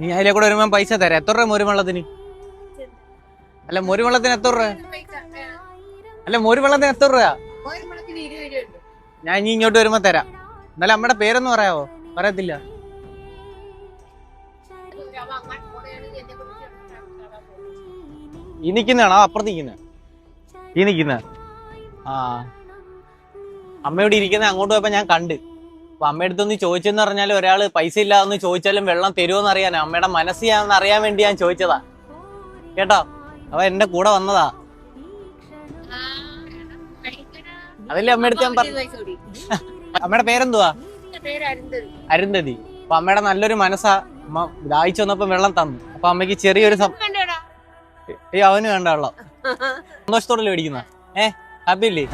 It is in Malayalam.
നീ അതിലെ കൂടെ വരുമ്പോ പൈസ തരാം. എത്ര രൂപ മോര് വെള്ളത്തിന്? അല്ല മോര് വെള്ളത്തിന് എത്ര രൂപ? അല്ല മോര് വെള്ളത്തിന് എത്ര രൂപ? ഞാൻ ഇനി ഇങ്ങോട്ട് വരുമ്പോ തരാം. എന്നാലും അമ്മയുടെ പേരൊന്നും പറയാവോ? പറയത്തില്ല. ഈ നിക്കുന്നതാണോ അപ്പുറത്ത് നിക്കുന്ന? ഈ നിക്കുന്ന ആ അമ്മയോട് ഇരിക്കുന്ന അങ്ങോട്ട് പോയപ്പോ ഞാൻ കണ്ട്. അപ്പൊ അമ്മയടുത്തൊന്ന് ചോദിച്ചെന്ന് പറഞ്ഞാൽ ഒരാള് പൈസ ഇല്ലാന്ന് ചോദിച്ചാലും വെള്ളം തരുമോന്ന് അറിയാനോ, അമ്മയുടെ മനസ്സിലാന്ന് അറിയാൻ വേണ്ടി ഞാൻ ചോദിച്ചതാ കേട്ടോ. അവ എന്റെ കൂടെ വന്നതാ. അതല്ലേ അമ്മയടുത്ത് ഞാൻ പറഞ്ഞു. അമ്മയുടെ പേരെന്തുവാ? അരുന്ധതി. അപ്പൊ അമ്മയുടെ നല്ലൊരു മനസ്സാ. അമ്മ ദാഹിച്ചു വന്നപ്പോ വെള്ളം തന്നു. അപ്പൊ അമ്മയ്ക്ക് ചെറിയൊരു അവന് വേണ്ട വെള്ളം. സന്തോഷത്തോടെ മേടിക്കുന്ന ഹാപ്പി അല്ലേ?